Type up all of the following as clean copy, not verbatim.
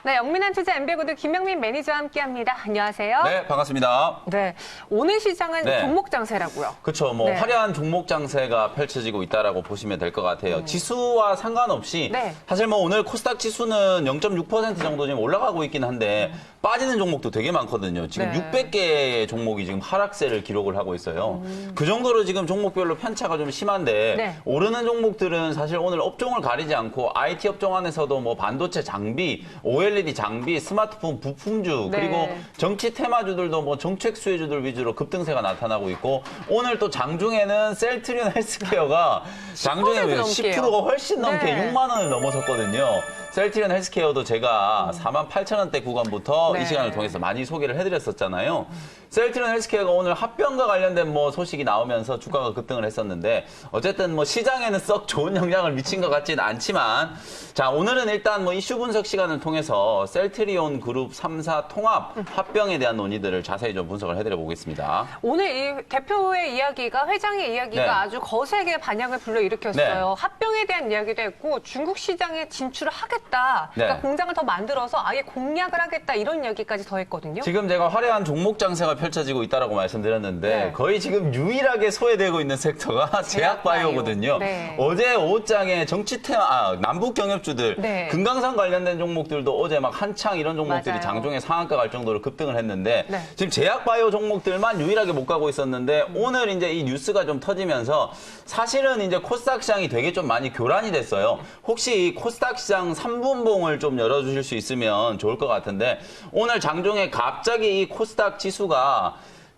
네, 영민한 투자 엠베고드 김영민 매니저와 함께합니다. 안녕하세요. 네, 반갑습니다. 네, 오늘 시장은 네. 종목 장세라고요. 그렇죠. 뭐 네. 화려한 종목 장세가 펼쳐지고 있다라고 보시면 될 것 같아요. 지수와 상관없이 네. 사실 뭐 오늘 코스닥 지수는 0.6% 정도 지금 올라가고 있긴 한데 빠지는 종목도 되게 많거든요. 지금 네. 600개의 종목이 지금 하락세를 기록을 하고 있어요. 그 정도로 지금 종목별로 편차가 좀 심한데 네. 오르는 종목들은 사실 오늘 업종을 가리지 않고 IT 업종 안에서도 뭐 반도체 장비, OLED 장비, 스마트폰 부품주 네. 그리고 정치 테마주들도 뭐 정책 수혜주들 위주로 급등세가 나타나고 있고 오늘 또 장중에는 셀트리온 헬스케어가 장중에 10%가 훨씬 넘게 네. 6만 원을 넘어섰거든요. 셀트리온 헬스케어도 제가 48,000원대 구간부터 네. 이 시간을 통해서 많이 소개를 해드렸었잖아요. 셀트리온 헬스케어가 오늘 합병과 관련된 뭐 소식이 나오면서 주가가 급등을 했었는데 어쨌든 뭐 시장에는 썩 좋은 영향을 미친 것 같지는 않지만 자 오늘은 일단 뭐 이슈 분석 시간을 통해서 셀트리온 그룹 3사 통합 합병에 대한 논의들을 자세히 좀 분석을 해드려 보겠습니다. 오늘 이 대표의 이야기가, 회장의 이야기가 네. 아주 거세게 반향을 불러일으켰어요. 네. 합병에 대한 이야기도 했고 중국 시장에 진출을 하겠다. 그러니까 네. 공장을 더 만들어서 아예 공략을 하겠다. 이런 이야기까지 더했거든요. 지금 제가 화려한 종목 장세가 펼쳐지고 있다라고 말씀드렸는데 네. 거의 지금 유일하게 소외되고 있는 섹터가 제약바이오거든요. 네. 어제 오후장에 정치 테마, 남북 경협주들, 네. 금강산 관련된 종목들도 어제 막 한창 이런 종목들이 맞아요. 장중에 상한가 갈 정도로 급등을 했는데 네. 지금 제약바이오 종목들만 유일하게 못 가고 있었는데 오늘 이제 이 뉴스가 좀 터지면서 사실은 이제 코스닥 시장이 되게 좀 많이 교란이 됐어요. 혹시 이 코스닥 시장 3분봉을 좀 열어주실 수 있으면 좋을 것 같은데 오늘 장중에 갑자기 이 코스닥 지수가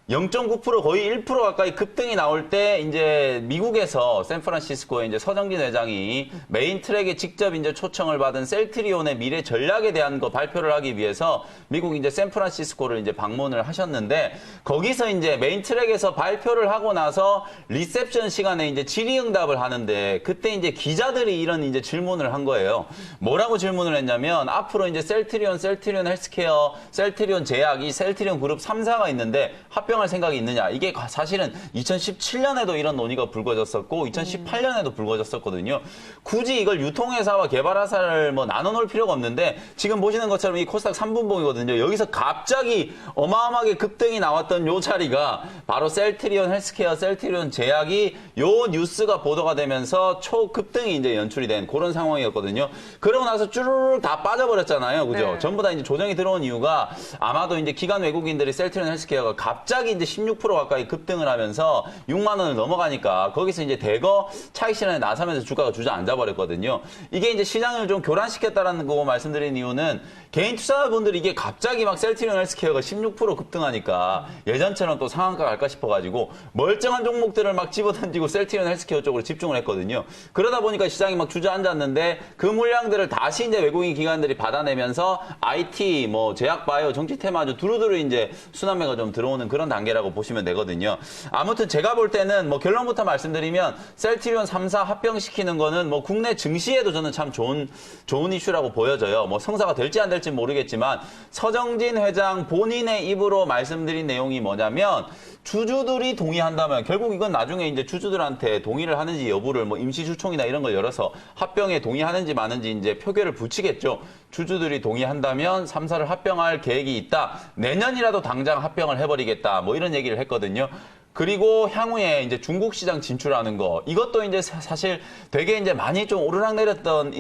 0.9% 거의 1% 가까이 급등이 나올 때 이제 미국에서 샌프란시스코에 이제 서정진 회장이 메인 트랙에 직접 이제 초청을 받은 셀트리온의 미래 전략에 대한 거 발표를 하기 위해서 미국 이제 샌프란시스코를 이제 방문을 하셨는데 거기서 이제 메인 트랙에서 발표를 하고 나서 리셉션 시간에 이제 질의응답을 하는데 그때 이제 기자들이 이런 이제 질문을 한 거예요. 뭐라고 질문을 했냐면 앞으로 이제 셀트리온 헬스케어, 셀트리온 제약, 이 셀트리온 그룹 3사가 있는데 합병 할 생각이 있느냐. 이게 사실은 2017년에도 이런 논의가 불거졌었고 2018년에도 불거졌었거든요. 굳이 이걸 유통회사와 개발회사를 뭐 나눠놓을 필요가 없는데 지금 보시는 것처럼 이 코스닥 3분봉이거든요. 여기서 갑자기 어마어마하게 급등이 나왔던 요 자리가 바로 셀트리온 헬스케어, 셀트리온 제약이 요 뉴스가 보도가 되면서 초급등이 이제 연출이 된 그런 상황이었거든요. 그러고 나서 쭈르륵 다 빠져버렸잖아요. 그죠? 네. 전부 다 이제 조정이 들어온 이유가 아마도 이제 기관 외국인들이 셀트리온 헬스케어가 갑자기 이제 16% 가까이 급등을 하면서 6만 원을 넘어가니까 거기서 이제 대거 차익 실현에 나서면서 주가가 주저앉아 버렸거든요. 이게 이제 시장을 좀 교란시켰다라는 거 말씀드린 이유는 개인 투자자분들이 이게 갑자기 막 셀트리온 헬스케어가 16% 급등하니까 예전처럼 또 상한가 갈까 싶어가지고 멀쩡한 종목들을 막 집어던지고 셀트리온 헬스케어 쪽으로 집중을 했거든요. 그러다 보니까 시장이 막 주저앉았는데 그 물량들을 다시 이제 외국인 기관들이 받아내면서 IT, 뭐 제약 바이오, 정치 테마주 두루두루 이제 순환매가 좀 들어오는 그런 단계라고 보시면 되거든요. 아무튼 제가 볼 때는 뭐 결론부터 말씀드리면 셀트리온 3사 합병시키는 거는 뭐 국내 증시에도 저는 참 좋은 이슈라고 보여져요. 뭐 성사가 될지 안 될지 모르겠지만 서정진 회장 본인의 입으로 말씀드린 내용이 뭐냐면 주주들이 동의한다면 결국 이건 나중에 이제 주주들한테 동의를 하는지 여부를 뭐 임시주총이나 이런 걸 열어서 합병에 동의하는지 마는지 이제 표결을 붙이겠죠. 주주들이 동의한다면 3사를 합병할 계획이 있다. 내년이라도 당장 합병을 해버리겠다. 뭐 이런 얘기를 했거든요. 그리고 향후에 이제 중국 시장 진출하는 거 이것도 이제 사실 되게 이제 많이 좀 오르락내렸던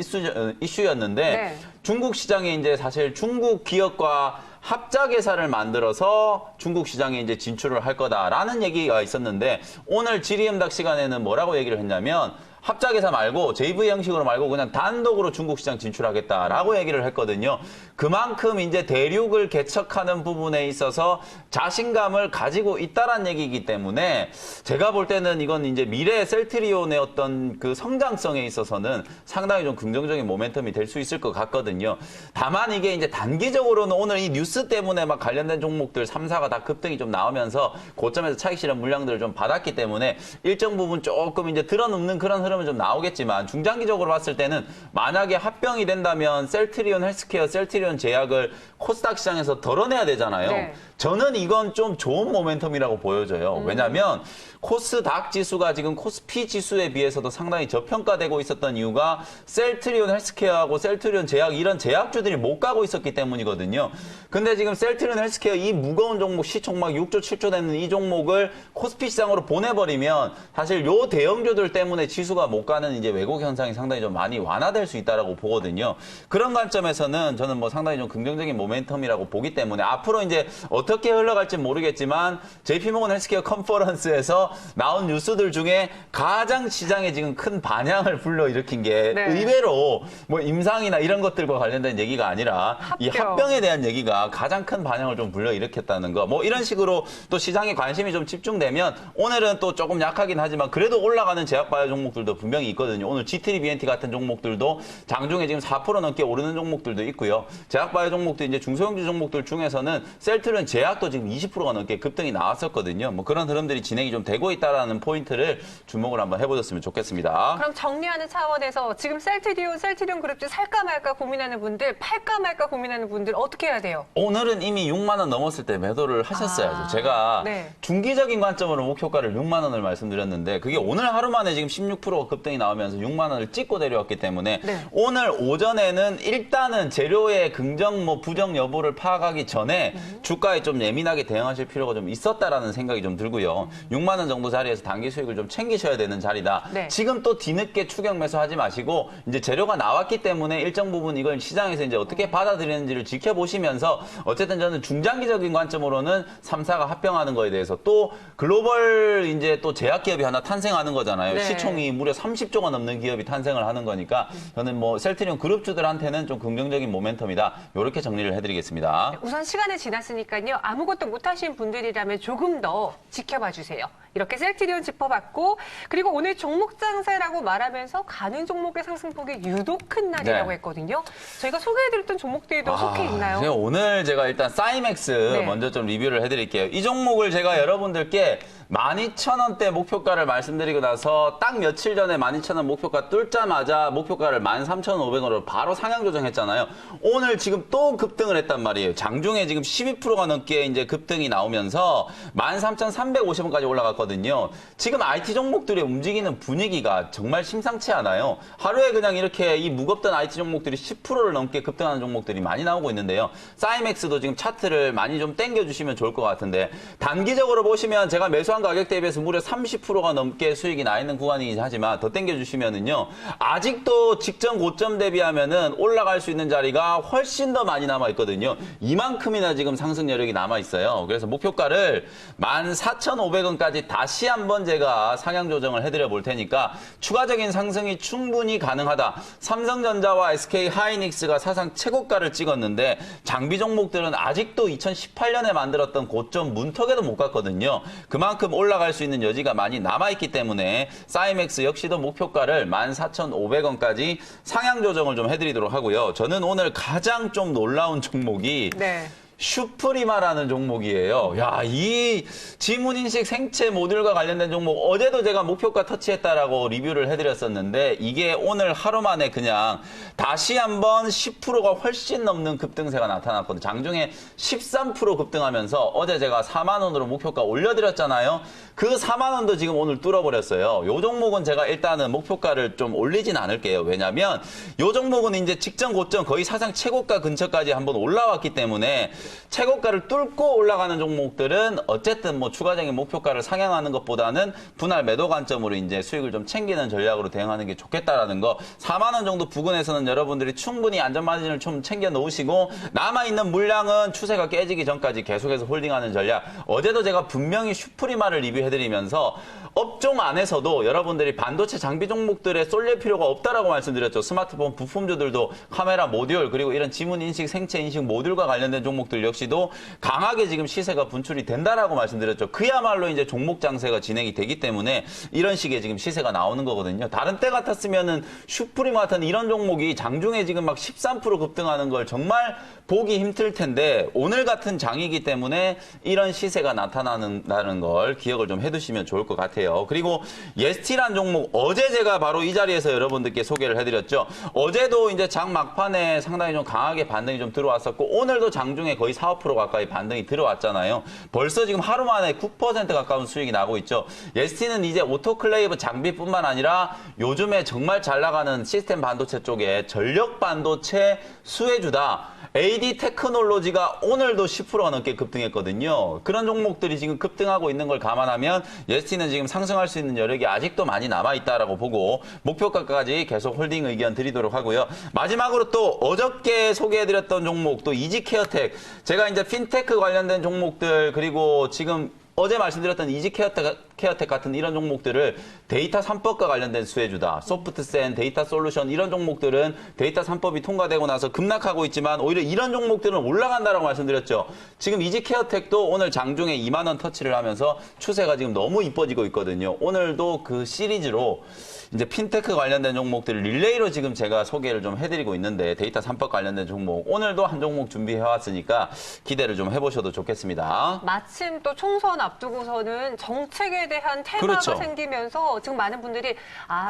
이슈였는데 네. 중국 시장에 이제 사실 중국 기업과 합작회사를 만들어서 중국 시장에 이제 진출을 할 거다라는 얘기가 있었는데 오늘 질의응답 시간에는 뭐라고 얘기를 했냐면 합작회사 말고 JV 형식으로 말고 그냥 단독으로 중국 시장 진출하겠다라고 얘기를 했거든요. 그만큼 이제 대륙을 개척하는 부분에 있어서 자신감을 가지고 있다란 얘기이기 때문에 제가 볼 때는 이건 이제 미래 셀트리온의 어떤 그 성장성에 있어서는 상당히 좀 긍정적인 모멘텀이 될 수 있을 것 같거든요. 다만 이게 이제 단기적으로는 오늘 이 뉴스 때문에 막 관련된 종목들 3사가 다 급등이 좀 나오면서 고점에서 차익 실현 물량들을 좀 받았기 때문에 일정 부분 조금 이제 드러눕는 그런 흐름은 좀 나오겠지만 중장기적으로 봤을 때는 만약에 합병이 된다면 셀트리온 헬스케어, 셀트리온 셀트리온 제약을 코스닥 시장에서 덜어내야 되잖아요. 네. 저는 이건 좀 좋은 모멘텀이라고 보여져요. 왜냐하면 코스닥 지수가 지금 코스피 지수에 비해서도 상당히 저평가되고 있었던 이유가 셀트리온 헬스케어하고 셀트리온 제약 이런 제약주들이 못 가고 있었기 때문이거든요. 근데 지금 셀트리온 헬스케어 이 무거운 종목 시총 막 6조 7조 되는 이 종목을 코스피 시장으로 보내버리면 사실 요 대형주들 때문에 지수가 못 가는 이제 왜곡 현상이 상당히 좀 많이 완화될 수 있다라고 보거든요. 그런 관점에서는 저는 뭐 상당히 좀 긍정적인 모멘텀이라고 보기 때문에 앞으로 이제 어떻게 흘러갈지 모르겠지만 JP모건 헬스케어 컨퍼런스에서 나온 뉴스들 중에 가장 시장에 지금 큰 반향을 불러일으킨 게 네. 의외로 뭐 임상이나 이런 것들과 관련된 얘기가 아니라 이 합병. 합병에 대한 얘기가 가장 큰 반향을 좀 불러일으켰다는 거. 뭐 이런 식으로 또 시장에 관심이 좀 집중되면 오늘은 또 조금 약하긴 하지만 그래도 올라가는 제약바이오 종목들도 분명히 있거든요. 오늘 G3BNT 같은 종목들도 장중에 지금 4% 넘게 오르는 종목들도 있고요. 제약바이오 종목도 이제 중소형주 종목들 중에서는 셀트리온 제약도 지금 20%가 넘게 급등이 나왔었거든요. 뭐 그런 흐름들이 진행이 좀 되고 있다라는 포인트를 주목을 한번 해보셨으면 좋겠습니다. 그럼 정리하는 차원에서 지금 셀트리온 그룹주 살까 말까 고민하는 분들, 팔까 말까 고민하는 분들 어떻게 해야 돼요? 오늘은 이미 6만 원 넘었을 때 매도를 하셨어야죠. 제가 네. 중기적인 관점으로 목표가를 6만 원을 말씀드렸는데 그게 오늘 하루 만에 지금 16%가 급등이 나오면서 6만 원을 찍고 내려왔기 때문에 네. 오늘 오전에는 일단은 재료의 긍정 뭐 부정 여부를 파악하기 전에 주가에 좀 예민하게 대응하실 필요가 좀 있었다라는 생각이 좀 들고요. 6만 원 정도 자리에서 단기 수익을 좀 챙기셔야 되는 자리다. 네. 지금 또 뒤늦게 추격 매수하지 마시고 이제 재료가 나왔기 때문에 일정 부분 이걸 시장에서 이제 어떻게 받아들이는지를 지켜보시면서 어쨌든 저는 중장기적인 관점으로는 3사가 합병하는 거에 대해서 또 글로벌 이제 또 제약 기업이 하나 탄생하는 거잖아요. 네. 시총이 무려 30조가 넘는 기업이 탄생을 하는 거니까 저는 뭐 셀트리온 그룹주들한테는 좀 긍정적인 모멘텀이다. 이렇게 정리를 해드리겠습니다. 우선 시간이 지났으니까요. 아무것도 못하신 분들이라면 조금 더 지켜봐 주세요. 이렇게 셀트리온 짚어봤고 그리고 오늘 종목 장세라고 말하면서 가는 종목의 상승폭이 유독 큰 날이라고 네. 했거든요. 저희가 소개해드렸던 종목들도 속해 있나요? 제가 오늘 제가 일단 사이맥스 네. 먼저 좀 리뷰를 해드릴게요. 이 종목을 제가 여러분들께 12,000원대 목표가를 말씀드리고 나서 딱 며칠 전에 12,000원 목표가 뚫자마자 목표가를 13,500원으로 바로 상향 조정했잖아요. 오늘 지금 또 급등을 했단 말이에요. 장중에 지금 12%가 넘게 이제 급등이 나오면서 13,350원까지 올라갔거든요. 지금 IT 종목들의 움직이는 분위기가 정말 심상치 않아요. 하루에 그냥 이렇게 이 무겁던 IT 종목들이 10%를 넘게 급등하는 종목들이 많이 나오고 있는데요. 사이맥스도 지금 차트를 많이 좀 당겨주시면 좋을 것 같은데 단기적으로 보시면 제가 매수한 가격 대비해서 무려 30%가 넘게 수익이 나 있는 구간이긴 하지만 더 당겨주시면은요. 아직도 직전 고점 대비하면은 올라갈 수 있는 자리가 훨씬 더 많이 남아있거든요. 이만큼이나 지금 상승 여력이 남아있어요. 그래서 목표가를 14,500원까지 다시 한번 제가 상향 조정을 해드려 볼 테니까 추가적인 상승이 충분히 가능하다. 삼성전자와 SK 하이닉스가 사상 최고가를 찍었는데 장비 종목들은 아직도 2018년에 만들었던 고점 문턱에도 못 갔거든요. 그만큼 올라갈 수 있는 여지가 많이 남아있기 때문에 사이맥스 역시도 목표가를 14,500원까지 상향 조정을 좀 해드리도록 하고요. 저는 오늘 가장 좀 놀라운 종목이 네. 슈프리마라는 종목이에요. 야, 이 지문인식 생체 모듈과 관련된 종목 어제도 제가 목표가 터치했다라고 리뷰를 해드렸었는데 이게 오늘 하루 만에 그냥 다시 한번 10%가 훨씬 넘는 급등세가 나타났거든요. 장중에 13% 급등하면서 어제 제가 4만 원으로 목표가 올려드렸잖아요. 그 4만 원도 지금 오늘 뚫어버렸어요. 요 종목은 제가 일단은 목표가를 좀 올리진 않을게요. 왜냐면 요 종목은 이제 직전 고점 거의 사상 최고가 근처까지 한번 올라왔기 때문에 최고가를 뚫고 올라가는 종목들은 어쨌든 뭐 추가적인 목표가를 상향하는 것보다는 분할 매도 관점으로 이제 수익을 좀 챙기는 전략으로 대응하는 게 좋겠다라는 거. 4만 원 정도 부근에서는 여러분들이 충분히 안전 마진을 좀 챙겨 놓으시고 남아있는 물량은 추세가 깨지기 전까지 계속해서 홀딩하는 전략. 어제도 제가 분명히 슈프리마를 리뷰해드리면서 업종 안에서도 여러분들이 반도체 장비 종목들에 쏠릴 필요가 없다라고 말씀드렸죠. 스마트폰 부품주들도 카메라 모듈 그리고 이런 지문 인식, 생체 인식 모듈과 관련된 종목들 종목들 역시도 강하게 지금 시세가 분출이 된다라고 말씀드렸죠. 그야말로 이제 종목 장세가 진행이 되기 때문에 이런 식의 지금 시세가 나오는 거거든요. 다른 때 같았으면은 슈프림 같은 이런 종목이 장중에 지금 막 13% 급등하는 걸 정말 보기 힘들 텐데 오늘 같은 장이기 때문에 이런 시세가 나타나는 걸 기억을 좀 해두시면 좋을 것 같아요. 그리고 예스티란 종목 어제 제가 바로 이 자리에서 여러분들께 소개를 해드렸죠. 어제도 이제 장 막판에 상당히 좀 강하게 반등이 좀 들어왔었고 오늘도 장중에 거의 4, 5% 가까이 반등이 들어왔잖아요. 벌써 지금 하루 만에 9% 가까운 수익이 나고 있죠. 예스티는 이제 오토클레이브 장비뿐만 아니라 요즘에 정말 잘 나가는 시스템 반도체 쪽에 전력 반도체 수혜주다. AD 테크놀로지가 오늘도 10%가 넘게 급등했거든요. 그런 종목들이 지금 급등하고 있는 걸 감안하면 예스티는 지금 상승할 수 있는 여력이 아직도 많이 남아있다라고 보고 목표가까지 계속 홀딩 의견 드리도록 하고요. 마지막으로 또 어저께 소개해드렸던 종목 또 이지케어텍 제가 이제 핀테크 관련된 종목들 그리고 지금 어제 말씀드렸던 이지케어텍 같은 이런 종목들을 데이터 3법과 관련된 수혜주다. 소프트센, 데이터 솔루션 이런 종목들은 데이터 3법이 통과되고 나서 급락하고 있지만 오히려 이런 종목들은 올라간다라고 말씀드렸죠. 지금 이지케어텍도 오늘 장중에 2만 원 터치를 하면서 추세가 지금 너무 이뻐지고 있거든요. 오늘도 그 시리즈로 이제 핀테크 관련된 종목들을 릴레이로 지금 제가 소개를 좀 해드리고 있는데 데이터 3법 관련된 종목 오늘도 한 종목 준비해왔으니까 기대를 좀 해보셔도 좋겠습니다. 마침 또 총선 앞두고서는 정책에 대한 테마가 그렇죠. 생기면서 지금 많은 분들이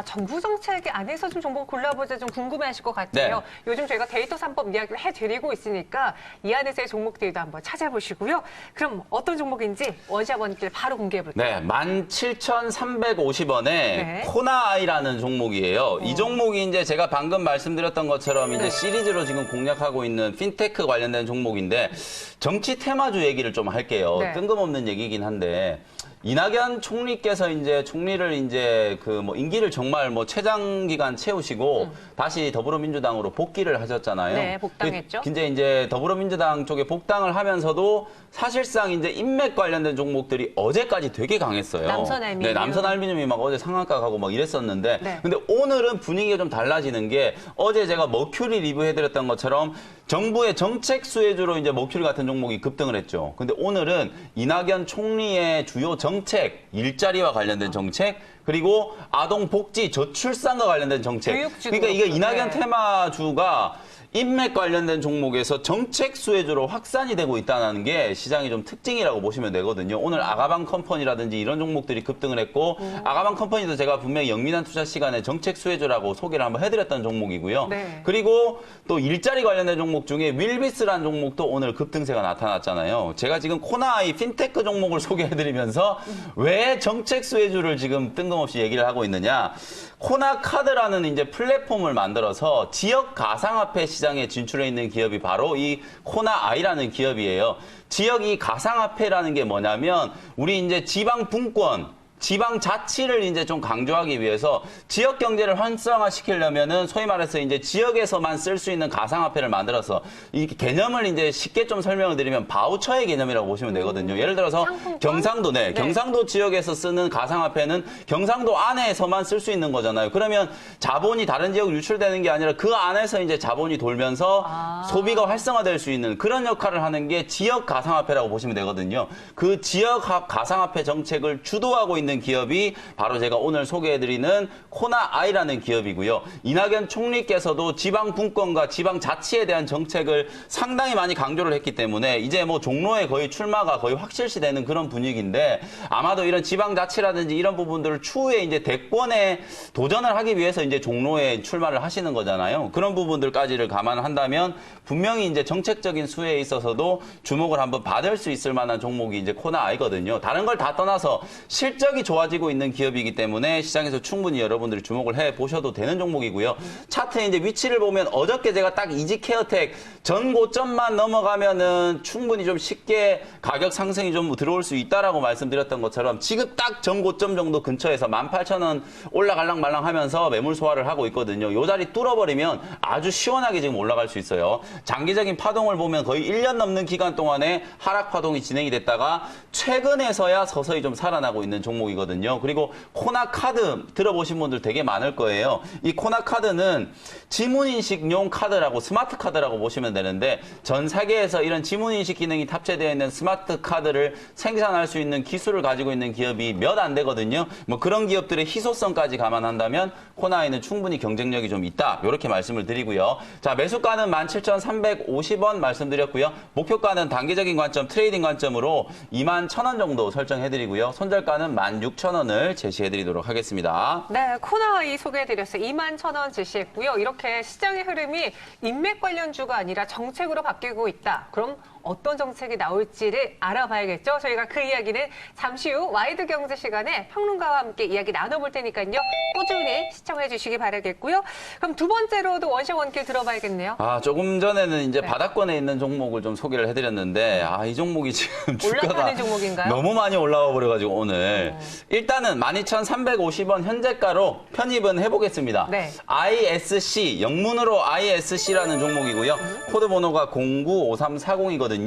정부 정책 안에서 좀 정보 골라보자 좀 궁금해하실 것 같아요. 네. 요즘 저희가 데이터 3법 이야기를 해드리고 있으니까 이 안에서의 종목들도 한번 찾아보시고요. 그럼 어떤 종목인지 원샷원길 바로 공개해볼게요. 네, 17,350원에 네. 코나아이라는 종목이에요. 이 종목이 이제 제가 방금 말씀드렸던 것처럼 이제 시리즈로 지금 공략하고 있는 핀테크 관련된 종목인데 정치 테마주 얘기를 좀 할게요. 네. 뜬금없는 얘기긴 한데 이낙연 총리께서 이제 총리를 이제 그 뭐 임기를 정말 뭐 최장 기간 채우시고 다시 더불어민주당으로 복귀를 하셨잖아요. 네, 복당했죠. 이제 더불어민주당 쪽에 복당을 하면서도 사실상 이제 인맥 관련된 종목들이 어제까지 되게 강했어요. 남선 알미늄. 네, 남선 알미늄이 막 어제 상한가 가고 막 이랬었는데 네. 근데 오늘은 분위기가 좀 달라지는 게 어제 제가 머큐리 리뷰해드렸던 것처럼 정부의 정책 수혜주로 이제 머큐리 같은 종목이 급등을 했죠. 근데 오늘은 이낙연 총리의 주요 정책, 일자리와 관련된 정책, 그리고 아동 복지, 저출산과 관련된 정책. 교육주도 그러니까 이게 그렇고, 이낙연 네. 테마주가 인맥 관련된 종목에서 정책 수혜주로 확산이 되고 있다는 게 시장의 좀 특징이라고 보시면 되거든요. 오늘 아가방 컴퍼니라든지 이런 종목들이 급등을 했고 아가방 컴퍼니도 제가 분명히 영민한 투자 시간에 정책 수혜주라고 소개를 한번 해드렸던 종목이고요. 네. 그리고 또 일자리 관련된 종목 중에 윌비스라는 종목도 오늘 급등세가 나타났잖아요. 제가 지금 코나아이 핀테크 종목을 소개해드리면서 왜 정책 수혜주를 지금 뜬금없이 얘기를 하고 있느냐. 코나카드라는 이제 플랫폼을 만들어서 지역 가상화폐 시장에 진출해 있는 기업이 바로 이 코나아이라는 기업이에요. 지역 이 가상화폐라는 게 뭐냐면 우리 이제 지방 분권 지방 자치를 이제 좀 강조하기 위해서 지역 경제를 활성화시키려면은 소위 말해서 이제 지역에서만 쓸 수 있는 가상화폐를 만들어서 이 개념을 이제 쉽게 좀 설명을 드리면 바우처의 개념이라고 보시면 되거든요. 예를 들어서 상품권? 경상도 네. 경상도 지역에서 쓰는 가상화폐는 경상도 안에서만 쓸 수 있는 거잖아요. 그러면 자본이 다른 지역으로 유출되는 게 아니라 그 안에서 이제 자본이 돌면서 소비가 활성화될 수 있는 그런 역할을 하는 게 지역 가상화폐라고 보시면 되거든요. 그 지역 가상화폐 정책을 주도하고 있는 기업이 바로 제가 오늘 소개해드리는 코나아이라는 기업이고요. 이낙연 총리께서도 지방 분권과 지방 자치에 대한 정책을 상당히 많이 강조를 했기 때문에 이제 뭐 종로에 거의 출마가 거의 확실시되는 그런 분위기인데 아마도 이런 지방 자치라든지 이런 부분들을 추후에 이제 대권에 도전을 하기 위해서 이제 종로에 출마를 하시는 거잖아요. 그런 부분들까지를 감안한다면 분명히 이제 정책적인 수혜에 있어서도 주목을 한번 받을 수 있을 만한 종목이 이제 코나아이거든요. 다른 걸 다 떠나서 실적이 좋아지고 있는 기업이기 때문에 시장에서 충분히 여러분들이 주목을 해 보셔도 되는 종목이고요. 차트에 이제 위치를 보면 어저께 제가 딱 이지케어텍 전 고점만 넘어가면은 충분히 좀 쉽게 가격 상승이 좀 들어올 수 있다라고 말씀드렸던 것처럼 지금 딱 전 고점 정도 근처에서 18,000원 올라갈랑 말랑 하면서 매물 소화를 하고 있거든요. 요 자리 뚫어버리면 아주 시원하게 지금 올라갈 수 있어요. 장기적인 파동을 보면 거의 1년 넘는 기간 동안에 하락 파동이 진행이 됐다가 최근에서야 서서히 좀 살아나고 있는 종목이 종목이거든요. 그리고 코나카드 들어보신 분들 되게 많을 거예요. 이 코나카드는 지문인식용 카드라고 스마트 카드라고 보시면 되는데 전 세계에서 이런 지문인식 기능이 탑재되어 있는 스마트 카드를 생산할 수 있는 기술을 가지고 있는 기업이 몇 안 되거든요. 뭐 그런 기업들의 희소성까지 감안한다면 코나이는 충분히 경쟁력이 좀 있다. 이렇게 말씀을 드리고요. 자, 매수가는 17,350원 말씀드렸고요. 목표가는 단기적인 관점, 트레이딩 관점으로 21,000원 정도 설정해드리고요. 손절가는 16,000원을 제시해드리도록 하겠습니다. 네, 코나이 소개해드렸어요. 21,000원 제시했고요. 이렇게 시장의 흐름이 인맥 관련주가 아니라 정책으로 바뀌고 있다. 그럼 어떤 정책이 나올지를 알아봐야겠죠. 저희가 그 이야기는 잠시 후 와이드 경제 시간에 평론가와 함께 이야기 나눠볼 테니까요. 꾸준히 시청해 주시기 바라겠고요. 그럼 두 번째로도 원샷 원킬 들어봐야겠네요. 아, 조금 전에는 이제 바닥권에 있는 종목을 좀 소개를 해드렸는데, 이 종목이 지금 주가가 올라가는 종목인가요? 너무 많이 올라와 버려가지고 오늘. 일단은 12,350원 현재가로 편입은 해보겠습니다. 네. ISC, 영문으로 ISC라는 종목이고요. 코드 번호가 095340이거든요.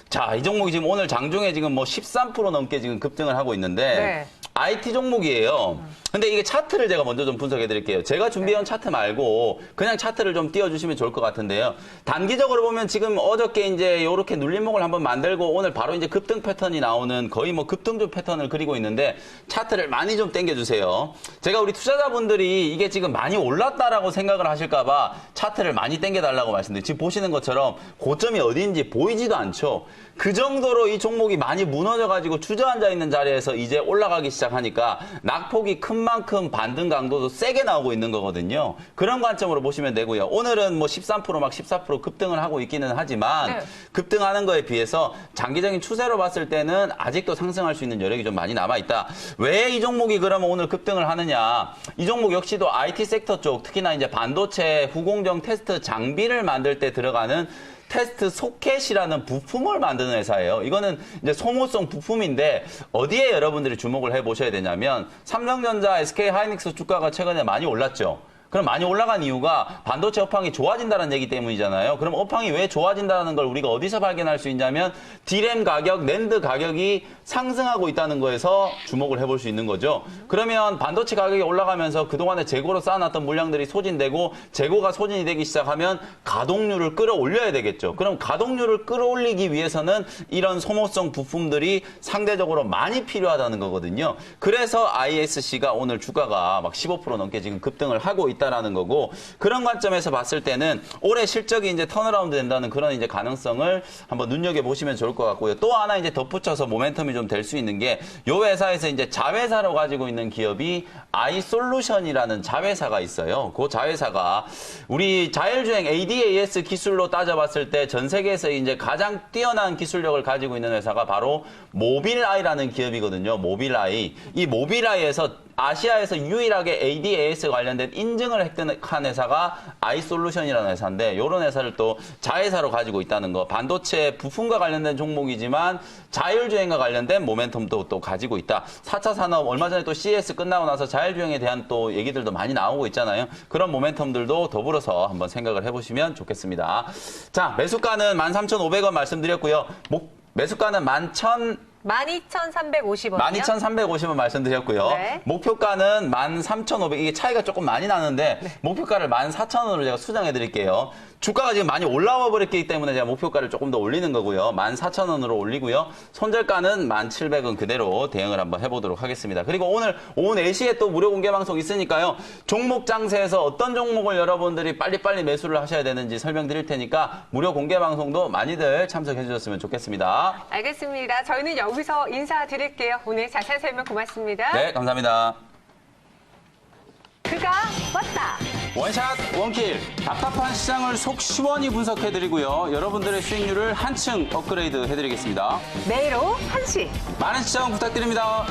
자, 이 종목이 지금 오늘 장중에 지금 뭐 13% 넘게 지금 급등을 하고 있는데, 네. IT 종목이에요. 근데 이게 차트를 제가 먼저 좀 분석해 드릴게요. 제가 준비해온 차트 말고 그냥 차트를 좀 띄워주시면 좋을 것 같은데요. 단기적으로 보면 지금 어저께 이제 이렇게 눌림목을 한번 만들고 오늘 바로 이제 급등 패턴이 나오는 거의 뭐 급등주 패턴을 그리고 있는데 차트를 많이 좀 당겨주세요. 제가 우리 투자자분들이 이게 지금 많이 올랐다라고 생각을 하실까봐 차트를 많이 당겨달라고 말씀드려요. 지금 보시는 것처럼 고점이 어디인지 보이지도 않죠. 그 정도로 이 종목이 많이 무너져가지고 주저앉아 있는 자리에서 이제 올라가기 시작하니까 낙폭이 큰 만큼 반등 강도도 세게 나오고 있는 거거든요. 그런 관점으로 보시면 되고요. 오늘은 뭐 13% 막 14% 급등을 하고 있기는 하지만 네. 급등하는 거에 비해서 장기적인 추세로 봤을 때는 아직도 상승할 수 있는 여력이 좀 많이 남아있다. 왜 이 종목이 그러면 오늘 급등을 하느냐. 이 종목 역시도 IT 섹터 쪽 특히나 이제 반도체 후공정 테스트 장비를 만들 때 들어가는 테스트 소켓이라는 부품을 만드는 회사예요. 이거는 이제 소모성 부품인데 어디에 여러분들이 주목을 해보셔야 되냐면 삼성전자, SK하이닉스 주가가 최근에 많이 올랐죠. 그럼 많이 올라간 이유가 반도체 업황이 좋아진다는 얘기 때문이잖아요. 그럼 업황이 왜 좋아진다는 걸 우리가 어디서 발견할 수 있냐면 D램 가격, 낸드 가격이 상승하고 있다는 거에서 주목을 해볼 수 있는 거죠. 그러면 반도체 가격이 올라가면서 그동안에 재고로 쌓아놨던 물량들이 소진되고 재고가 소진이 되기 시작하면 가동률을 끌어올려야 되겠죠. 그럼 가동률을 끌어올리기 위해서는 이런 소모성 부품들이 상대적으로 많이 필요하다는 거거든요. 그래서 ISC가 오늘 주가가 막 15% 넘게 지금 급등을 하고 있다라는 거고 그런 관점에서 봤을 때는 올해 실적이 이제 턴어라운드 된다는 그런 이제 가능성을 한번 눈여겨 보시면 좋을 것 같고요. 또 하나 이제 덧붙여서 모멘텀이 좀 될 수 있는 게 이 회사에서 이제 자회사로 가지고 있는 기업이 아이솔루션이라는 자회사가 있어요. 그 자회사가 우리 자율주행 ADAS 기술로 따져봤을 때 전 세계에서 이제 가장 뛰어난 기술력을 가지고 있는 회사가 바로 모빌아이라는 기업이거든요. 모빌아이. 이 모빌아이에서 아시아에서 유일하게 ADAS 관련된 인증을 획득한 회사가 아이솔루션이라는 회사인데 이런 회사를 또 자회사로 가지고 있다는 거. 반도체 부품과 관련된 종목이지만 자율주행과 관련된 모멘텀도 또 가지고 있다. 4차 산업 얼마 전에 또 CES 끝나고 나서 자율주행에 대한 또 얘기들도 많이 나오고 있잖아요. 그런 모멘텀들도 더불어서 한번 생각을 해보시면 좋겠습니다. 자, 매수가는 13,500원 말씀드렸고요. 매수가는 12,350원이요? 12,350원 말씀드렸고요. 네. 목표가는 13,500원. 이게 차이가 조금 많이 나는데 목표가를 14,000원으로 제가 수정해 드릴게요. 주가가 지금 많이 올라와 버렸기 때문에 제가 목표가를 조금 더 올리는 거고요. 14,000원으로 올리고요. 손절가는 1,700원 그대로 대응을 한번 해보도록 하겠습니다. 그리고 오늘 오후 4시에 또 무료 공개 방송 있으니까요. 종목 장세에서 어떤 종목을 여러분들이 빨리빨리 매수를 하셔야 되는지 설명드릴 테니까 무료 공개 방송도 많이들 참석해 주셨으면 좋겠습니다. 알겠습니다. 저희는 여기서 인사드릴게요. 오늘 자세한 설명 고맙습니다. 네, 감사합니다. 그가 왔다. 원샷 원킬 답답한 시장을 속 시원히 분석해드리고요. 여러분들의 수익률을 한층 업그레이드 해드리겠습니다. 매일 오후 1시. 많은 시청 부탁드립니다.